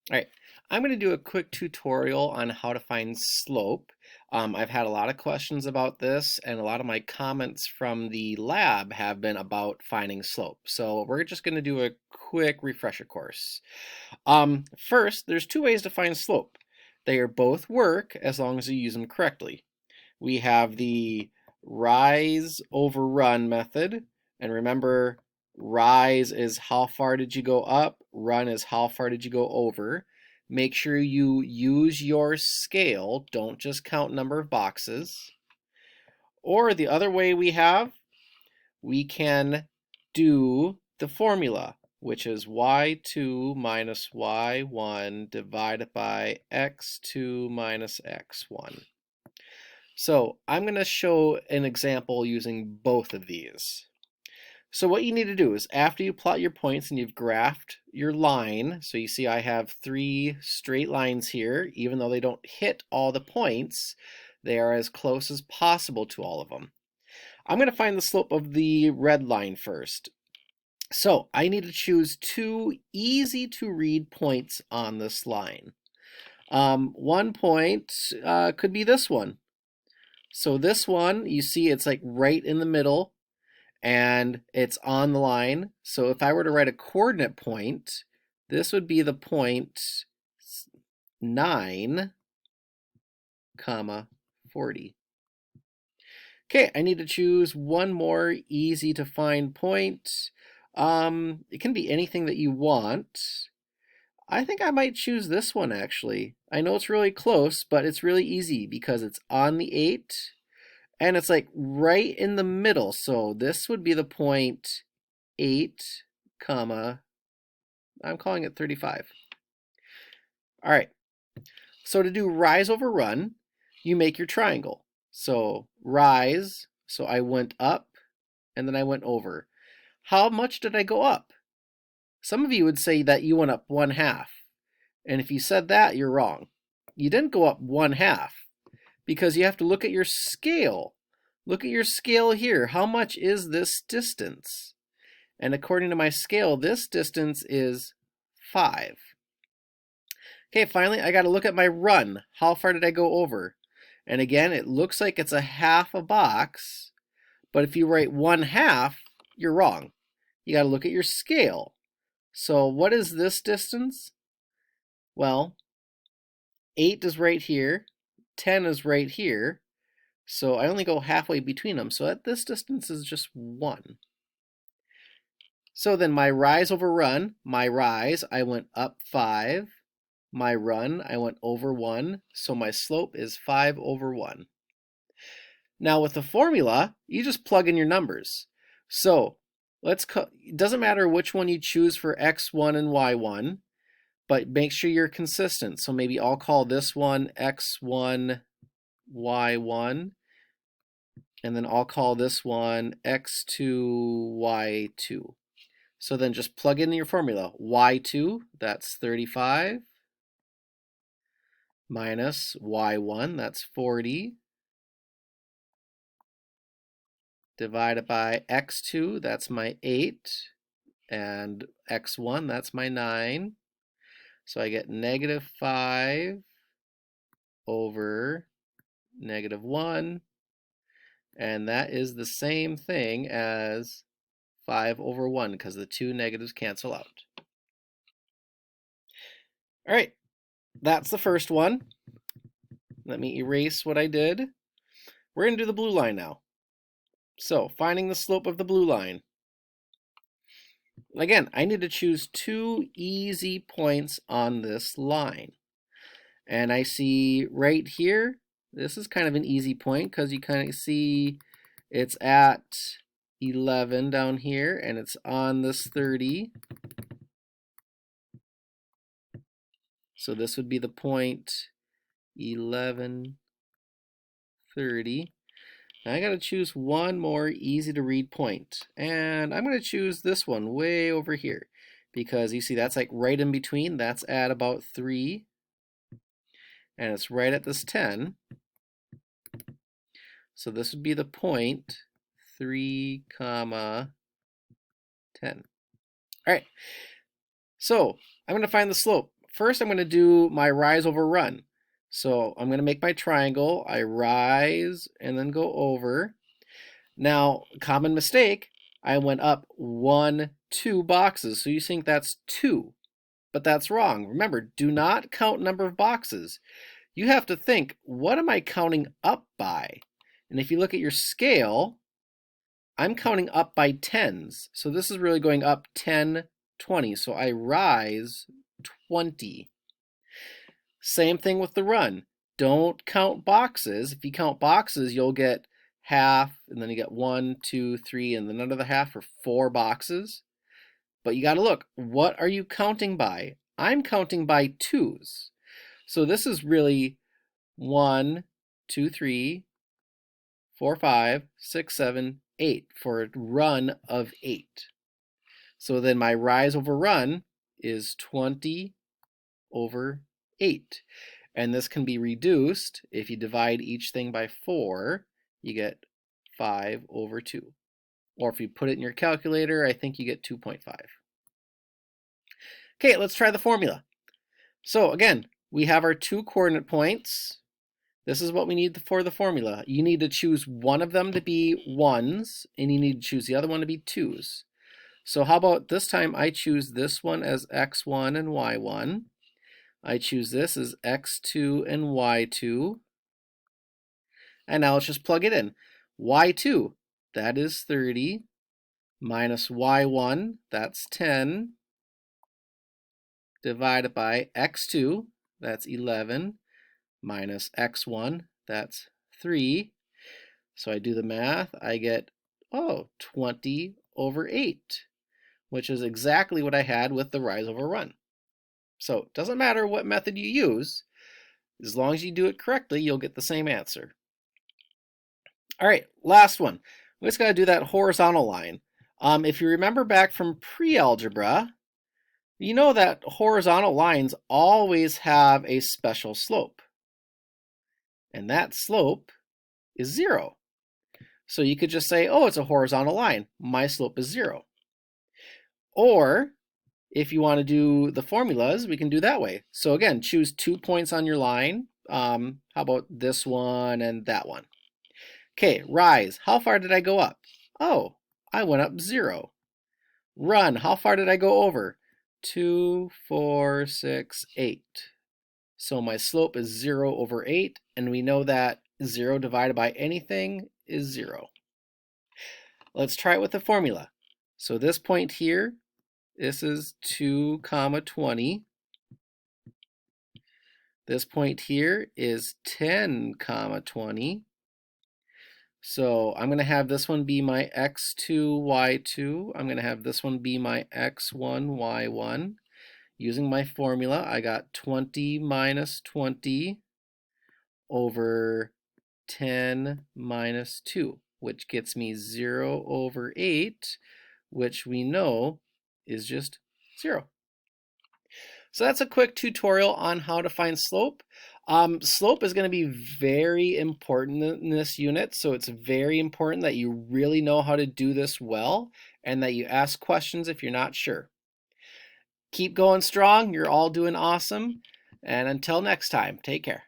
All right, I'm going to do a quick tutorial on how to find slope. I've had a lot of questions about this, and a lot of my comments from the lab have been about finding slope. So we're just going to do a quick refresher course. First, there's two ways to find slope. They are both work as long as you use them correctly. We have the rise over run method, and remember, rise is how far did you go up, run is how far did you go over. Make sure you use your scale, don't just count number of boxes. Or the other way we can do the formula, which is y2 minus y1 divided by x2 minus x1. So I'm going to show an example using both of these. So what you need to do is after you plot your points and you've graphed your line, so you see I have 3 straight lines here, even though they don't hit all the points, they are as close as possible to all of them. I'm going to find the slope of the red line first. So I need to choose 2 easy to read points on this line. One point could be this one. So this one, you see it's like right in the middle and it's on the line. So if I were to write a coordinate point, this would be the point 9, comma 40. Okay, I need to choose one more easy to find point. It can be anything that you want. I think I might choose this one actually. I know it's really close, but it's really easy because it's on the 8 and it's like right in the middle. So this would be the point 8, comma, I'm calling it 35. All right, so to do rise over run, you make your triangle. So rise, so I went up and then I went over. How much did I go up? Some of you would say that you went up 1/2. And if you said that, you're wrong. You didn't go up 1/2 because you have to look at your scale. Look at your scale here. How much is this distance? And according to my scale, this distance is 5. Okay, finally, I got to look at my run. How far did I go over? And again, it looks like it's a half a box, but if you write 1/2, you're wrong. You got to look at your scale. So what is this distance? Well, 8 is right here, 10 is right here, so I only go halfway between them, so at this distance is just 1. So then my rise over run, my rise, I went up 5. My run, I went over 1, so my slope is 5 over 1. Now with the formula, you just plug in your numbers. So it doesn't matter which one you choose for x1 and y1, but make sure you're consistent. So maybe I'll call this one x1, y1, and then I'll call this one x2, y2. So then just plug in your formula. Y2, that's 35, minus y1, that's 40, divided by x2, that's my 8, and x1, that's my 9. So I get -5 over -1, and that is the same thing as 5 over 1 because the two negatives cancel out. All right, that's the first one. Let me erase what I did. We're going to do the blue line now. So finding the slope of the blue line. Again, I need to choose 2 easy points on this line. And I see right here, this is kind of an easy point because you kind of see it's at 11 down here and it's on this 30. So this would be the point 11, 30. Now I got to choose one more easy to read point. And I'm going to choose this one way over here because you see that's like right in between. That's at about 3. And it's right at this 10. So this would be the point 3, comma 10. All right. So I'm going to find the slope. first I'm going to do my rise over run. So I'm going to make my triangle. I rise and then go over. Now, common mistake, I went up 1, 2 boxes. So you think that's 2, but that's wrong. Remember, do not count number of boxes. You have to think, what am I counting up by? And if you look at your scale, I'm counting up by tens. So this is really going up 10, 20. So I rise 20. Same thing with the run. Don't count boxes. If you count boxes, you'll get half, and then you get 1, 2, 3, and then another half for 4 boxes. But you got to look, what are you counting by? I'm counting by twos. So this is really 1, 2, 3, 4, 5, 6, 7, 8 for a run of 8. So then my rise over run is 20 over 8. And this can be reduced. If you divide each thing by 4, you get 5 over 2. Or if you put it in your calculator, I think you get 2.5. Okay, let's try the formula. So again, we have our 2 coordinate points. This is what we need for the formula. You need to choose one of them to be 1s, and you need to choose the other one to be 2s. So how about this time I choose this one as x1 and y1. I choose this as x2 and y2. And now let's just plug it in. y2, that is 30, minus y1, that's 10, divided by x2, that's 11, minus x1, that's 3. So I do the math, I get, 20 over 8, which is exactly what I had with the rise over run. So it doesn't matter what method you use, as long as you do it correctly, you'll get the same answer. All right, last one. We just got to do that horizontal line. If you remember back from pre-algebra, you know that horizontal lines always have a special slope. And that slope is 0. So you could just say, oh, it's a horizontal line. My slope is 0. Or if you want to do the formulas, we can do that way. So again, choose 2 points on your line. How about this one and that one? Okay, rise. How far did I go up? Oh, I went up 0. Run. How far did I go over? 2, 4, 6, 8. So my slope is 0 over 8, and we know that 0 divided by anything is 0. Let's try it with the formula. So this point here, this is 2, 20. This point here is 10, 20. So I'm going to have this one be my x2, y2. I'm going to have this one be my x1, y1. Using my formula, I got 20 minus 20 over 10 minus 2, which gets me 0 over 8, which we know is just 0. So that's a quick tutorial on how to find slope. Slope is going to be very important in this unit, so it's very important that you really know how to do this well and that you ask questions if you're not sure. Keep going strong. You're all doing awesome. And until next time, take care.